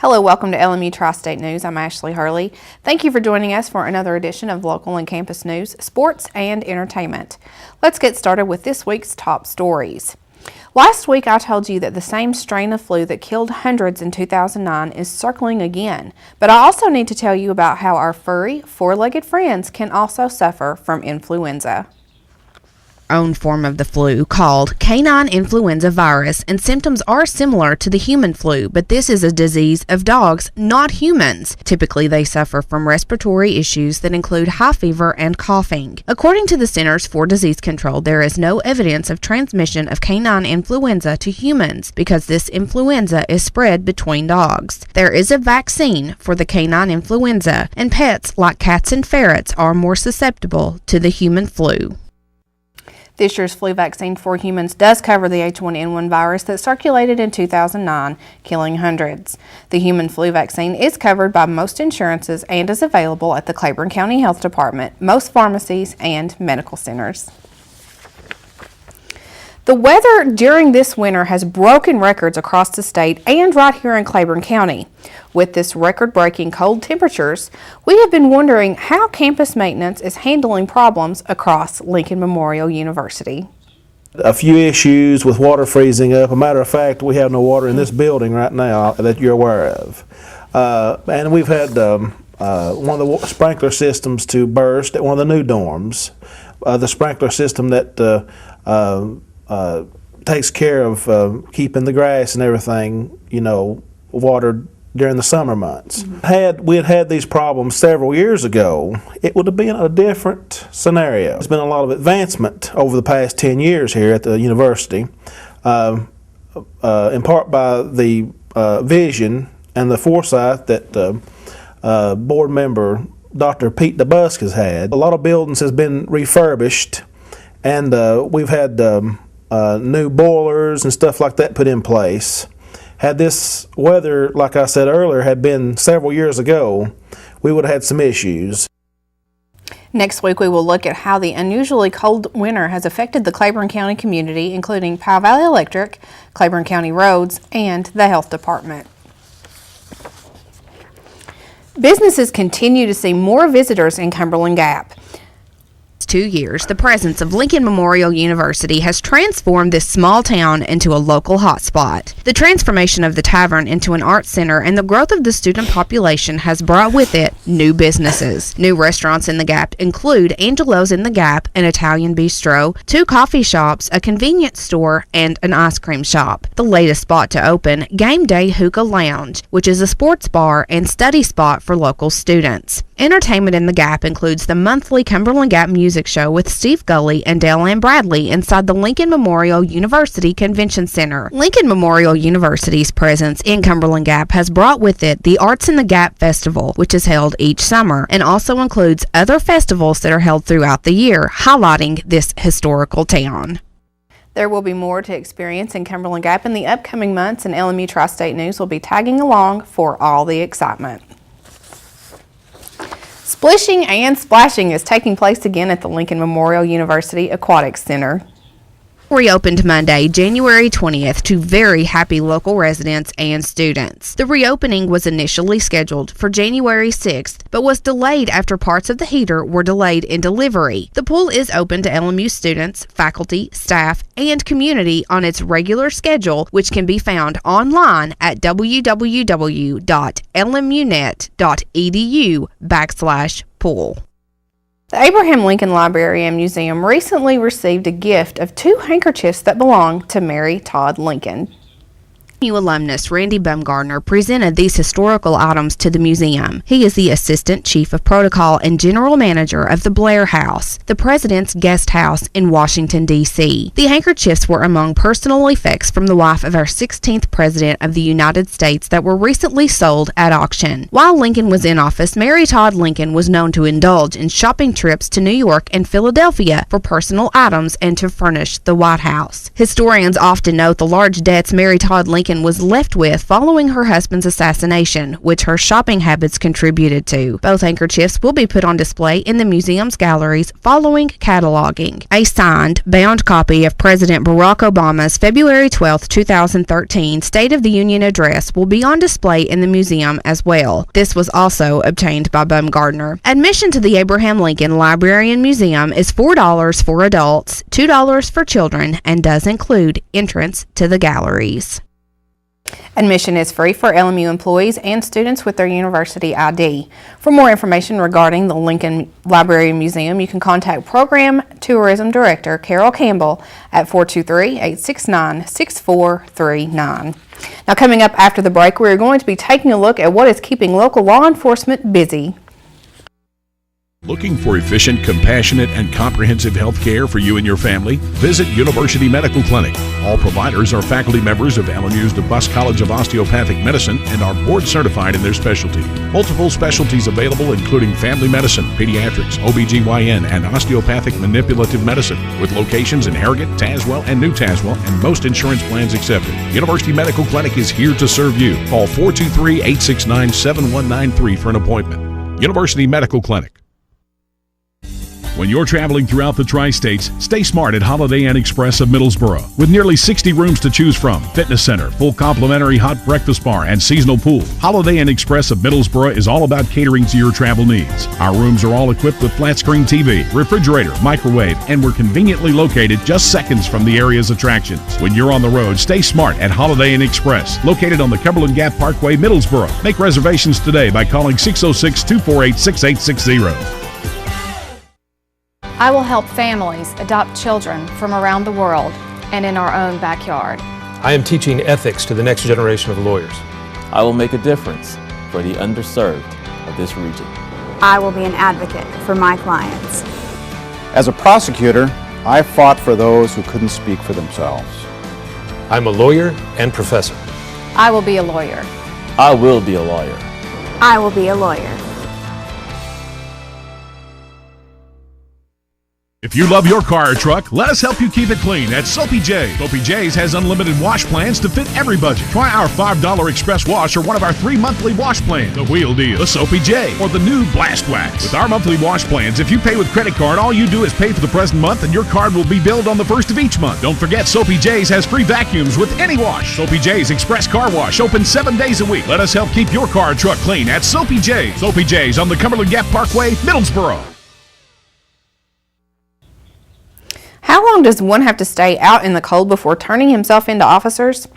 Hello, welcome to LMU Tri-State News. I'm Ashley Hurley. Thank you for joining us for another edition of local and campus news, sports, and entertainment. Let's get started with this week's top stories. Last week I told you that the same strain of flu that killed hundreds in 2009 is circling again, but I also need to tell you about how our furry, four-legged friends can also suffer from influenza. Own form of the flu called canine influenza virus, and symptoms are similar to the human flu, but this is a disease of dogs, not humans. Typically, they suffer from respiratory issues that include high fever and coughing. According to the Centers for Disease Control, there is no evidence of transmission of canine influenza to humans because this influenza is spread between dogs. There is a vaccine for the canine influenza, and pets like cats and ferrets are more susceptible to the human flu. This year's flu vaccine for humans does cover the H1N1 virus that circulated in 2009, killing hundreds. The human flu vaccine is covered by most insurances and is available at the Claiborne County Health Department, most pharmacies, and medical centers. The weather during this winter has broken records across the state and right here in Claiborne County. With this record-breaking cold temperatures, we have been wondering how campus maintenance is handling problems across Lincoln Memorial University. A few issues with water freezing up. A matter of fact, we have no water in this building right now that you're aware of. And we've had one of the sprinkler systems to burst at one of the new dorms. The sprinkler system that takes care of keeping the grass and everything, watered during the summer months. Had we had these problems several years ago, it would have been a different scenario. There's been a lot of advancement over the past 10 years here at the university, in part by the vision and the foresight that board member Dr. Pete DeBusk has had. A lot of buildings has been refurbished, and we've had new boilers and stuff like that put in place. Had this weather, like I said earlier, had been several years ago, we would have had some issues. Next week we will look at how the unusually cold winter has affected the Claiborne County community, including Powell Valley Electric, Claiborne County Roads, and the Health Department. Businesses continue to see more visitors in Cumberland Gap. 2 years, the presence of Lincoln Memorial University has transformed this small town into a local hotspot. The transformation of the tavern into an arts center and the growth of the student population has brought with it new businesses. New restaurants in the Gap include Angelo's in the Gap, an Italian bistro, 2 coffee shops, a convenience store, and an ice cream shop. The latest spot to open, Game Day Hookah Lounge, which is a sports bar and study spot for local students. Entertainment in the Gap includes the monthly Cumberland Gap Music Show with Steve Gulley and Dale Ann Bradley inside the Lincoln Memorial University Convention Center. Lincoln Memorial University's presence in Cumberland Gap has brought with it the Arts in the Gap Festival, which is held each summer, and also includes other festivals that are held throughout the year, highlighting this historical town. There will be more to experience in Cumberland Gap in the upcoming months, and LMU Tri-State News will be tagging along for all the excitement. Splishing and splashing is taking place again at the Lincoln Memorial University Aquatic Center. Reopened Monday, January 20th to very happy local residents and students. The reopening was initially scheduled for January 6th, but was delayed after parts of the heater were delayed in delivery. The pool is open to LMU students, faculty, staff, and community on its regular schedule, which can be found online at www.lmunet.edu/pool. The Abraham Lincoln Library and Museum recently received a gift of 2 handkerchiefs that belong to Mary Todd Lincoln. LMU alumnus Randy Bumgardner presented these historical items to the museum. He is the Assistant Chief of Protocol and General Manager of the Blair House, the President's Guest House in Washington, D.C. The handkerchiefs were among personal effects from the wife of our 16th President of the United States that were recently sold at auction. While Lincoln was in office, Mary Todd Lincoln was known to indulge in shopping trips to New York and Philadelphia for personal items and to furnish the White House. Historians often note the large debts Mary Todd Lincoln Lincoln was left with following her husband's assassination, which her shopping habits contributed to. Both handkerchiefs will be put on display in the museum's galleries following cataloging. A signed, bound copy of President Barack Obama's February 12, 2013 State of the Union address will be on display in the museum as well. This was also obtained by Baumgardner. Admission to the Abraham Lincoln Library and Museum is $4 for adults, $2 for children, and does include entrance to the galleries. Admission is free for LMU employees and students with their university ID. For more information regarding the Lincoln Library and Museum, you can contact Program Tourism Director Carol Campbell at 423-869-6439. Now, coming up after the break, we're going to be taking a look at what is keeping local law enforcement busy. Looking for efficient, compassionate, and comprehensive health care for you and your family? Visit University Medical Clinic. All providers are faculty members of LMU's DeBusk College of Osteopathic Medicine and are board certified in their specialty. Multiple specialties available including family medicine, pediatrics, OBGYN, and osteopathic manipulative medicine, with locations in Harrogate, Tazewell, and New Tazewell, and most insurance plans accepted. University Medical Clinic is here to serve you. Call 423-869-7193 for an appointment. University Medical Clinic. When you're traveling throughout the Tri-States, stay smart at Holiday Inn Express of Middlesboro. With nearly 60 rooms to choose from, fitness center, full complimentary hot breakfast bar, and seasonal pool, Holiday Inn Express of Middlesboro is all about catering to your travel needs. Our rooms are all equipped with flat screen TV, refrigerator, microwave, and we're conveniently located just seconds from the area's attractions. When you're on the road, stay smart at Holiday Inn Express, located on the Cumberland Gap Parkway, Middlesboro. Make reservations today by calling 606-248-6860. I will help families adopt children from around the world and in our own backyard. I am teaching ethics to the next generation of lawyers. I will make a difference for the underserved of this region. I will be an advocate for my clients. As a prosecutor, I fought for those who couldn't speak for themselves. I'm a lawyer and professor. I will be a lawyer. I will be a lawyer. I will be a lawyer. If you love your car or truck, let us help you keep it clean at Soapy J. Soapy J's has unlimited wash plans to fit every budget. Try our $5 express wash or one of our 3 monthly wash plans. The Wheel Deal, the Soapy J, or the new Blast Wax. With our monthly wash plans, if you pay with credit card, all you do is pay for the present month and your card will be billed on the first of each month. Don't forget, Soapy J's has free vacuums with any wash. Soapy J's Express Car Wash, open 7 days a week. Let us help keep your car or truck clean at Soapy J. Soapy J's on the Cumberland Gap Parkway, Middlesboro. How long does one have to stay out in the cold before turning himself into officers?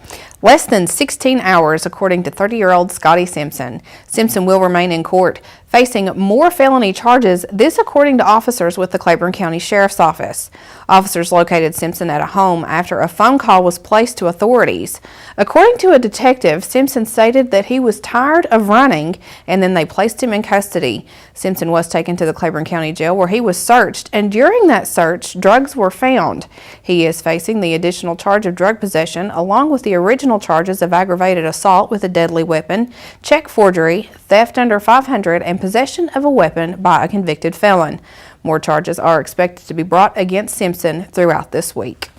Less than 16 hours, according to 30-year-old Scotty Simpson. Simpson will remain in court, facing more felony charges, this according to officers with the Claiborne County Sheriff's Office. Officers located Simpson at a home after a phone call was placed to authorities. According to a detective, Simpson stated that he was tired of running, and then they placed him in custody. Simpson was taken to the Claiborne County Jail where he was searched, and during that search, drugs were found. He is facing the additional charge of drug possession, along with the original charges of aggravated assault with a deadly weapon, check forgery, theft under $500, and possession of a weapon by a convicted felon. More charges are expected to be brought against Simpson throughout this week.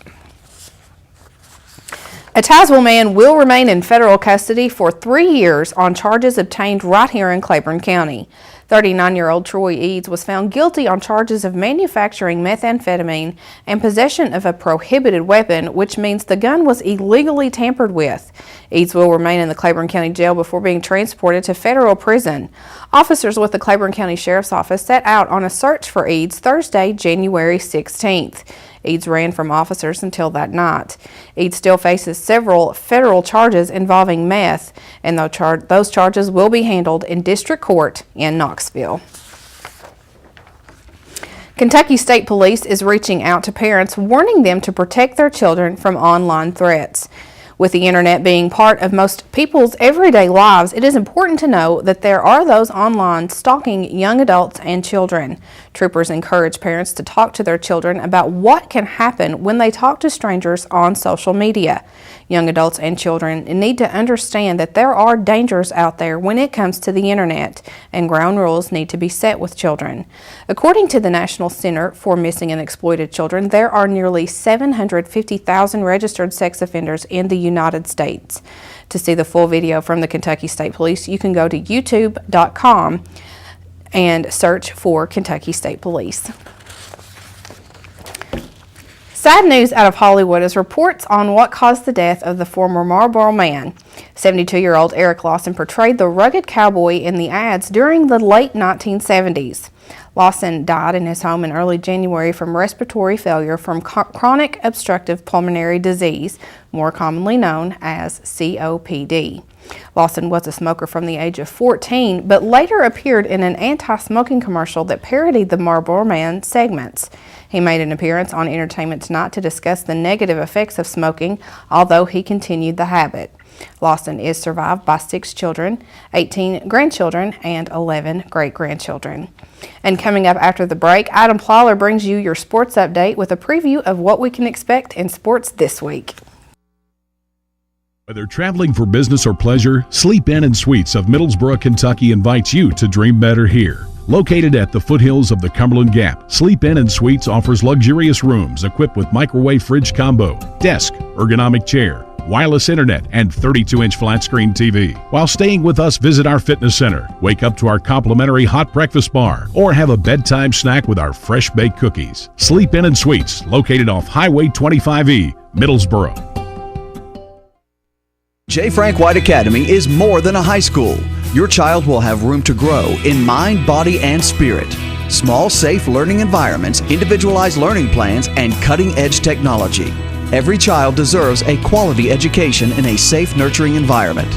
A Tazewell man will remain in federal custody for 3 years on charges obtained right here in Claiborne County. 39-year-old Troy Eads was found guilty on charges of manufacturing methamphetamine and possession of a prohibited weapon, which means the gun was illegally tampered with. Eads will remain in the Claiborne County Jail before being transported to federal prison. Officers with the Claiborne County Sheriff's Office set out on a search for Eads Thursday, January 16th. Eads ran from officers until that night. Eads still faces several federal charges involving meth, and those charges will be handled in district court in Knoxville. Kentucky State Police is reaching out to parents, warning them to protect their children from online threats. With the internet being part of most people's everyday lives, it is important to know that there are those online stalking young adults and children. Troopers encourage parents to talk to their children about what can happen when they talk to strangers on social media. Young adults and children need to understand that there are dangers out there when it comes to the internet, and ground rules need to be set with children. According to the National Center for Missing and Exploited Children, there are nearly 750,000 registered sex offenders in the United States. To see the full video from the Kentucky State Police, you can go to youtube.com and search for Kentucky State Police. Sad news out of Hollywood is reports on what caused the death of the former Marlboro Man. 72-year-old Eric Lawson portrayed the rugged cowboy in the ads during the late 1970s. Lawson died in his home in early January from respiratory failure from chronic obstructive pulmonary disease, more commonly known as COPD. Lawson was a smoker from the age of 14, but later appeared in an anti-smoking commercial that parodied the Marlboro Man segments. He made an appearance on Entertainment Tonight to discuss the negative effects of smoking, although he continued the habit. Lawson is survived by 6 children, 18 grandchildren, and 11 great-grandchildren. And coming up after the break, Adam Plyler brings you your sports update with a preview of what we can expect in sports this week. Whether traveling for business or pleasure, Sleep Inn and Suites of Middlesboro, Kentucky invites you to dream better here. Located at the foothills of the Cumberland Gap, Sleep Inn and Suites offers luxurious rooms equipped with microwave fridge combo, desk, ergonomic chair, wireless internet, and 32-inch flat-screen TV. While staying with us, visit our fitness center, wake up to our complimentary hot breakfast bar, or have a bedtime snack with our fresh-baked cookies. Sleep Inn and Suites, located off Highway 25E, Middlesboro. J. Frank White Academy is more than a high school. Your child will have room to grow in mind, body, and spirit. Small, safe learning environments, individualized learning plans, and cutting-edge technology. Every child deserves a quality education in a safe, nurturing environment.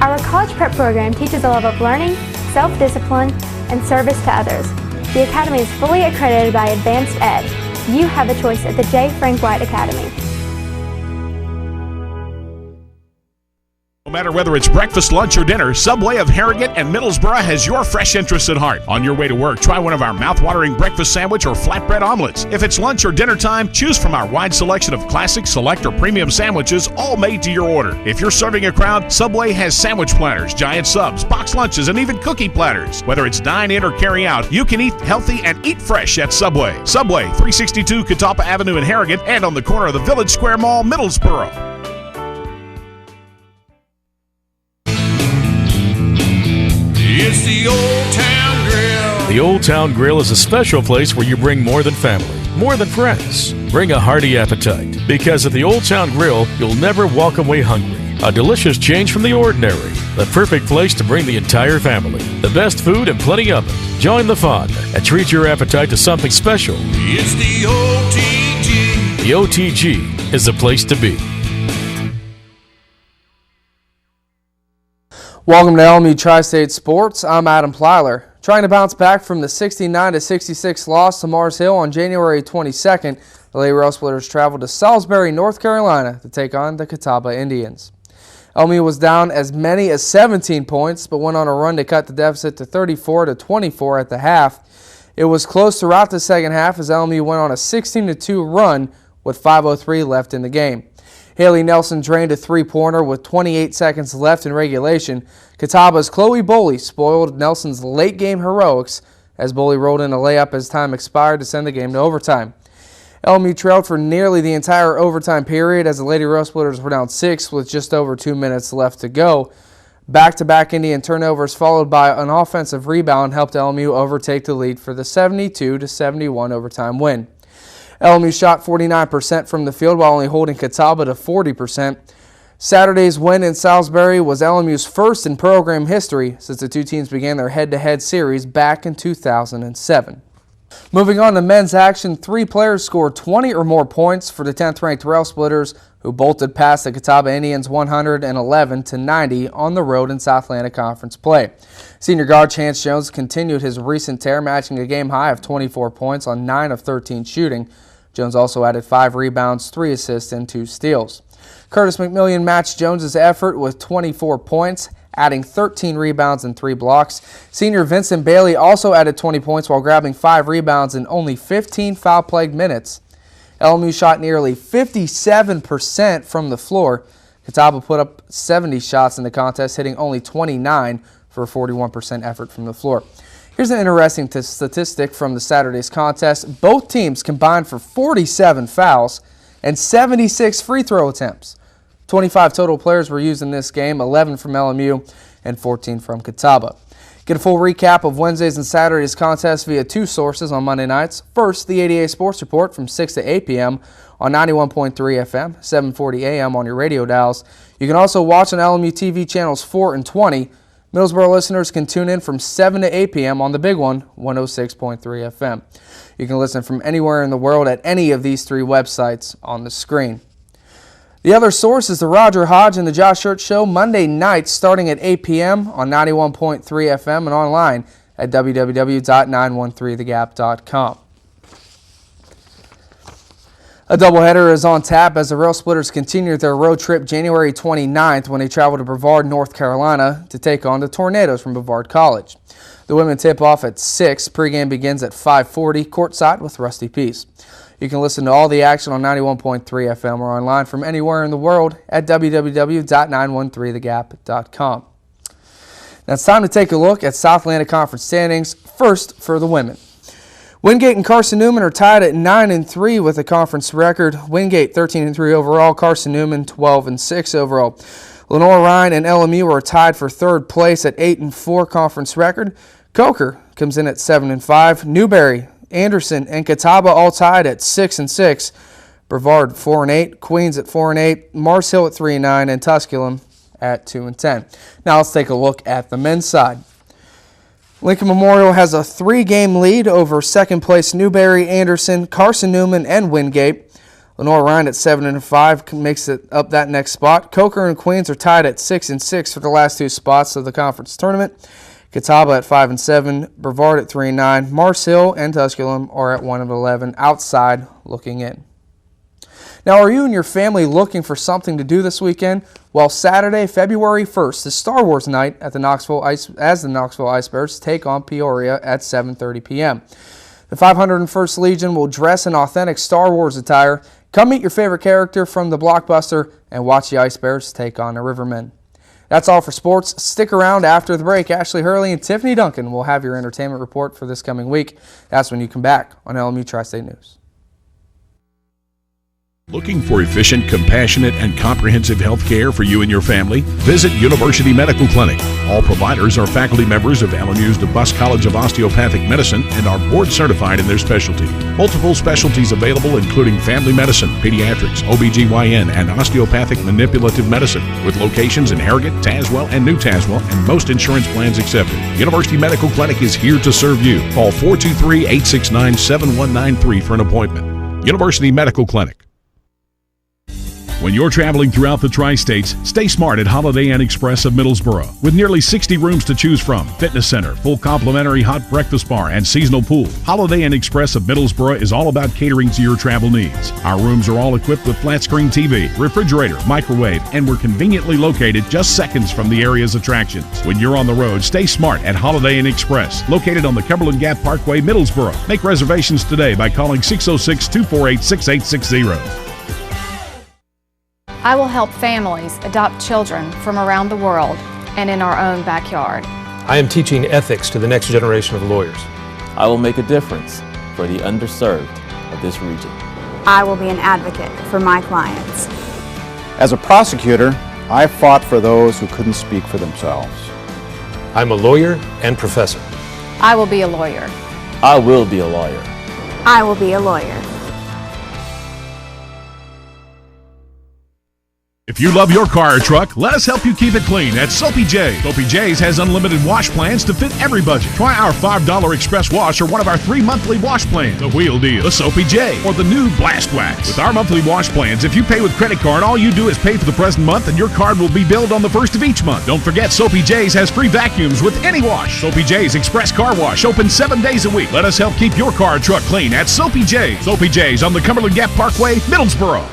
Our college prep program teaches a love of learning, self-discipline, and service to others. The Academy is fully accredited by Advanced Ed. You have a choice at the J. Frank White Academy. No matter whether it's breakfast, lunch, or dinner, Subway of Harrogate and Middlesboro has your fresh interests at heart. On your way to work, try one of our mouth-watering breakfast sandwich or flatbread omelets. If it's lunch or dinner time, choose from our wide selection of classic, select, or premium sandwiches, all made to your order. If you're serving a crowd, Subway has sandwich platters, giant subs, box lunches, and even cookie platters. Whether it's dine in or carry out, you can eat healthy and eat fresh at Subway. Subway, 362 Catawba Avenue in Harrogate and on the corner of the Village Square Mall, Middlesboro. It's the Old Town Grill. The Old Town Grill is a special place where you bring more than family, more than friends. Bring a hearty appetite, because at the Old Town Grill, you'll never walk away hungry. A delicious change from the ordinary. The perfect place to bring the entire family. The best food and plenty of it. Join the fun and treat your appetite to something special. It's the OTG. The OTG is the place to be. Welcome to LMU Tri-State Sports. I'm Adam Plyler. Trying to bounce back from the 69-66 loss to Mars Hill on January 22nd, the Lady Rail Splitters traveled to Salisbury, North Carolina to take on the Catawba Indians. LMU was down as many as 17 points, but went on a run to cut the deficit to 34-24 at the half. It was close throughout the second half as LMU went on a 16-2 run with 5:03 left in the game. Haley Nelson drained a three-pointer with 28 seconds left in regulation. Catawba's Chloe Boley spoiled Nelson's late-game heroics as Boley rolled in a layup as time expired to send the game to overtime. LMU trailed for nearly the entire overtime period as the Lady Rail Splitters were down 6 with just over 2 minutes left to go. Back-to-back Indian turnovers followed by an offensive rebound helped LMU overtake the lead for the 72-71 overtime win. LMU shot 49% from the field while only holding Catawba to 40%. Saturday's win in Salisbury was LMU's first in program history since the two teams began their head-to-head series back in 2007. Moving on to men's action, 3 players scored 20 or more points for the 10th-ranked Rail Splitters, who bolted past the Catawba Indians 111-90 on the road in South Atlantic Conference play. Senior guard Chance Jones continued his recent tear, matching a game high of 24 points on 9 of 13 shooting. Jones also added 5 rebounds, 3 assists, and 2 steals. Curtis McMillian matched Jones's effort with 24 points, adding 13 rebounds and 3 blocks. Senior Vincent Bailey also added 20 points while grabbing 5 rebounds in only 15 foul-plagued minutes. LMU shot nearly 57% from the floor. Catawba put up 70 shots in the contest, hitting only 29 for a 41% effort from the floor. Here's an interesting statistic from the Saturday's contest. Both teams combined for 47 fouls and 76 free throw attempts. 25 total players were used in this game, 11 from LMU and 14 from Catawba. Get a full recap of Wednesday's and Saturday's contest via two sources on Monday nights. First, the ADA Sports Report from 6 to 8 p.m. on 91.3 FM, 740 a.m. on your radio dials. You can also watch on LMU-TV channels 4 and 20. Middlesboro listeners can tune in from 7 to 8 p.m. on the big one, 106.3 FM. You can listen from anywhere in the world at any of these three websites on the screen. The other source is the Roger Hodge and the Josh Church Show Monday nights starting at 8 p.m. on 91.3 FM and online at www.913thegap.com. A doubleheader is on tap as the Rail Splitters continue their road trip January 29th when they travel to Brevard, North Carolina to take on the Tornadoes from Brevard College. The women tip off at 6. Pregame begins at 5:40 courtside with Rusty Peace. You can listen to all the action on 91.3 FM or online from anywhere in the world at www.913thegap.com. Now it's time to take a look at South Atlantic Conference standings, first for the women. Wingate and Carson Newman are tied at 9-3 with a conference record. Wingate 13-3 overall, Carson Newman 12-6 overall. Lenore Ryan and LMU are tied for third place at 8-4 conference record. Coker comes in at 7-5. Newberry, Anderson, and Catawba all tied at 6-6. Brevard 4-8, Queens at 4-8, Mars Hill at 3-9, and Tusculum at 2-10. Now let's take a look at the men's side. Lincoln Memorial has a 3-game lead over second place Newberry, Anderson, Carson Newman, and Wingate. Lenore Ryan at 7-5 makes it up that next spot. Coker and Queens are tied at 6-6 for the last two spots of the conference tournament. Catawba at 5-7, Brevard at 3-9, Mars Hill and Tusculum are at 1-11 outside looking in. Now, are you and your family looking for something to do this weekend? Well, Saturday, February 1st is Star Wars night at the Knoxville Ice Bears take on Peoria at 7:30 p.m. The 501st Legion will dress in authentic Star Wars attire. Come meet your favorite character from the blockbuster and watch the Ice Bears take on the Rivermen. That's all for sports. Stick around after the break. Ashley Hurley and Tiffany Duncan will have your entertainment report for this coming week. That's when you come back on LMU Tri-State News. Looking for efficient, compassionate, and comprehensive health care for you and your family? Visit University Medical Clinic. All providers are faculty members of LMU's DeBusk College of Osteopathic Medicine and are board certified in their specialty. Multiple specialties available including family medicine, pediatrics, OBGYN, and osteopathic manipulative medicine, with locations in Harrogate, Tazewell, and New Tazewell, and most insurance plans accepted. University Medical Clinic is here to serve you. Call 423-869-7193 for an appointment. University Medical Clinic. When you're traveling throughout the Tri-States, stay smart at Holiday Inn Express of Middlesboro. With nearly 60 rooms to choose from, fitness center, full complimentary hot breakfast bar, and seasonal pool, Holiday Inn Express of Middlesboro is all about catering to your travel needs. Our rooms are all equipped with flat screen TV, refrigerator, microwave, and we're conveniently located just seconds from the area's attractions. When you're on the road, stay smart at Holiday Inn Express, located on the Cumberland Gap Parkway, Middlesboro. Make reservations today by calling 606-248-6860. I will help families adopt children from around the world and in our own backyard. I am teaching ethics to the next generation of lawyers. I will make a difference for the underserved of this region. I will be an advocate for my clients. As a prosecutor, I fought for those who couldn't speak for themselves. I'm a lawyer and professor. I will be a lawyer. I will be a lawyer. I will be a lawyer. If you love your car or truck, let us help you keep it clean at Soapy J's. Soapy J's has unlimited wash plans to fit every budget. Try our $5 express wash or one of our 3 monthly wash plans. The Wheel Deal, the Soapy J, or the new Blast Wax. With our monthly wash plans, if you pay with credit card, all you do is pay for the present month and your card will be billed on the first of each month. Don't forget, Soapy J's has free vacuums with any wash. Soapy J's Express Car Wash, open 7 days a week. Let us help keep your car or truck clean at Soapy J's. Soapy J's on the Cumberland Gap Parkway, Middlesboro.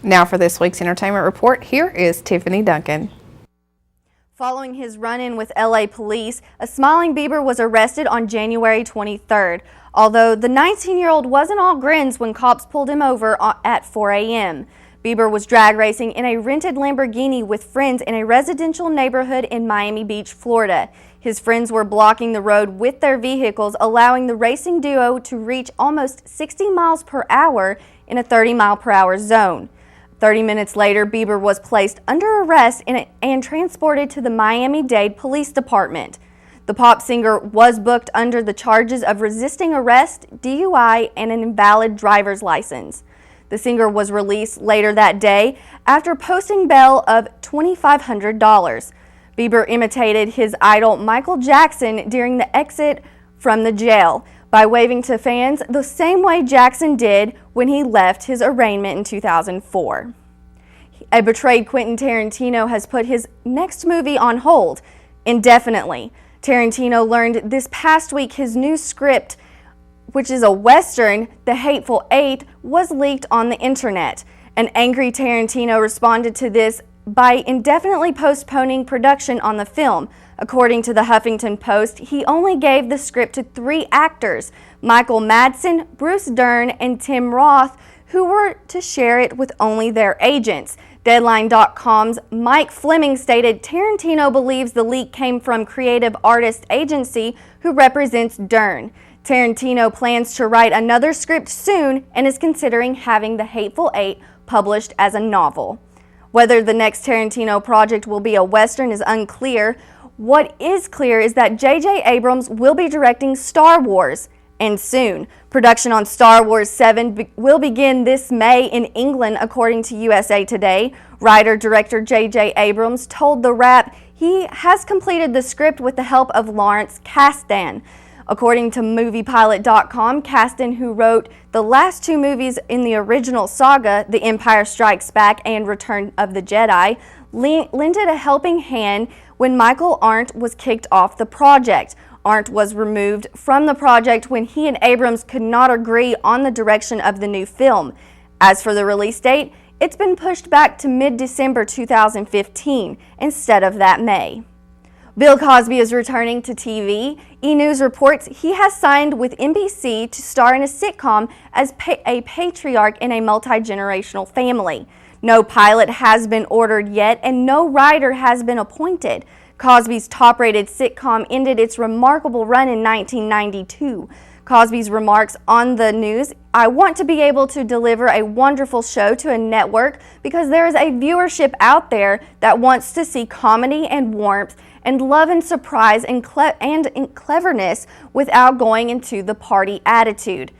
Now for this week's entertainment report, here is Tiffany Duncan. Following his run-in with LA police, a smiling Bieber was arrested on January 23rd, although the 19-year-old wasn't all grins when cops pulled him over at 4 a.m. Bieber was drag racing in a rented Lamborghini with friends in a residential neighborhood in Miami Beach, Florida. His friends were blocking the road with their vehicles, allowing the racing duo to reach almost 60 miles per hour in a 30-mile-per-hour zone. 30 minutes later, Bieber was placed under arrest and transported to the Miami-Dade Police Department. The pop singer was booked under the charges of resisting arrest, DUI, and an invalid driver's license. The singer was released later that day after posting bail of $2,500. Bieber imitated his idol Michael Jackson during the exit from the jail by waving to fans the same way Jackson did when he left his arraignment in 2004. A betrayed Quentin Tarantino has put his next movie on hold indefinitely. Tarantino learned this past week his new script, which is a Western, The Hateful Eight, was leaked on the internet. An angry Tarantino responded to this by indefinitely postponing production on the film. According to the Huffington Post, he only gave the script to 3 actors, Michael Madsen, Bruce Dern, and Tim Roth, who were to share it with only their agents. Deadline.com's Mike Fleming stated Tarantino believes the leak came from Creative Artist Agency, who represents Dern. Tarantino plans to write another script soon and is considering having The Hateful Eight published as a novel. Whether the next Tarantino project will be a Western is unclear. What is clear is that J.J. Abrams will be directing Star Wars, and soon. Production on Star Wars 7 will begin this May in England, according to USA Today. Writer-director J.J. Abrams told The Wrap he has completed the script with the help of Lawrence Kasdan. According to MoviePilot.com, Kasdan, who wrote the last 2 movies in the original saga, The Empire Strikes Back and Return of the Jedi, lended a helping hand when Michael Arndt was kicked off the project. Arndt was removed from the project when he and Abrams could not agree on the direction of the new film. As for the release date, it's been pushed back to mid-December 2015 instead of that May. Bill Cosby is returning to TV. E! News reports he has signed with NBC to star in a sitcom as a patriarch in a multi-generational family. No pilot has been ordered yet, and no writer has been appointed. Cosby's top-rated sitcom ended its remarkable run in 1992. Cosby's remarks on the news, "I want to be able to deliver a wonderful show to a network because there is a viewership out there that wants to see comedy and warmth and love and surprise and cleverness without going into the party attitude."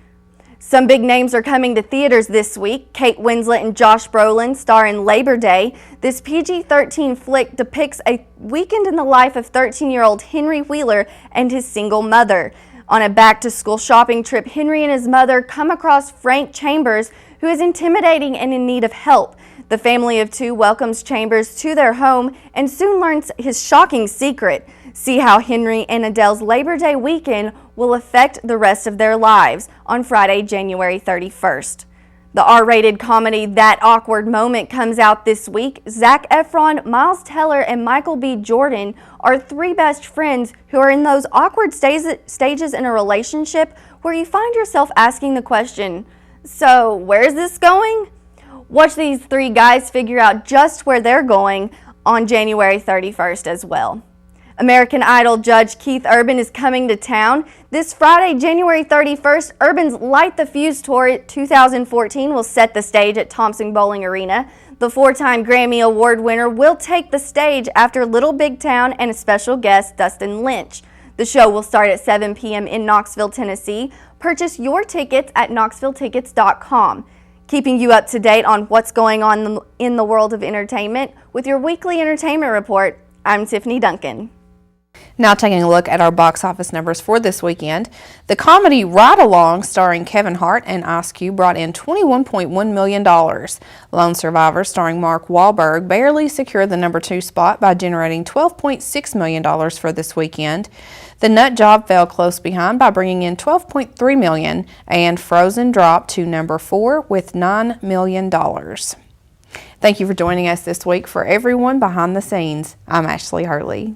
Some big names are coming to theaters this week. Kate Winslet and Josh Brolin star in Labor Day. This PG-13 flick depicts a weekend in the life of 13-year-old Henry Wheeler and his single mother. On a back-to-school shopping trip, Henry and his mother come across Frank Chambers, who is intimidating and in need of help. The family of 2 welcomes Chambers to their home and soon learns his shocking secret. See how Henry and Adele's Labor Day weekend will affect the rest of their lives on Friday, January 31st. The R-rated comedy That Awkward Moment comes out this week. Zac Efron, Miles Teller, and Michael B. Jordan are 3 best friends who are in those awkward stages in a relationship where you find yourself asking the question, so where's this going? Watch these 3 guys figure out just where they're going on January 31st as well. American Idol judge Keith Urban is coming to town. This Friday, January 31st, Urban's Light the Fuse Tour 2014 will set the stage at Thompson Bowling Arena. The 4-time Grammy Award winner will take the stage after Little Big Town and a special guest, Dustin Lynch. The show will start at 7 p.m. in Knoxville, Tennessee. Purchase your tickets at knoxvilletickets.com. Keeping you up to date on what's going on in the world of entertainment with your weekly entertainment report, I'm Tiffany Duncan. Now taking a look at our box office numbers for this weekend. The comedy Ride Along, starring Kevin Hart and Ice Cube, brought in $21.1 million. Lone Survivor, starring Mark Wahlberg, barely secured the number 2 spot by generating $12.6 million for this weekend. The Nut Job fell close behind by bringing in $12.3 million, and Frozen dropped to number 4 with $9 million. Thank you for joining us this week. For everyone behind the scenes, I'm Ashley Hurley.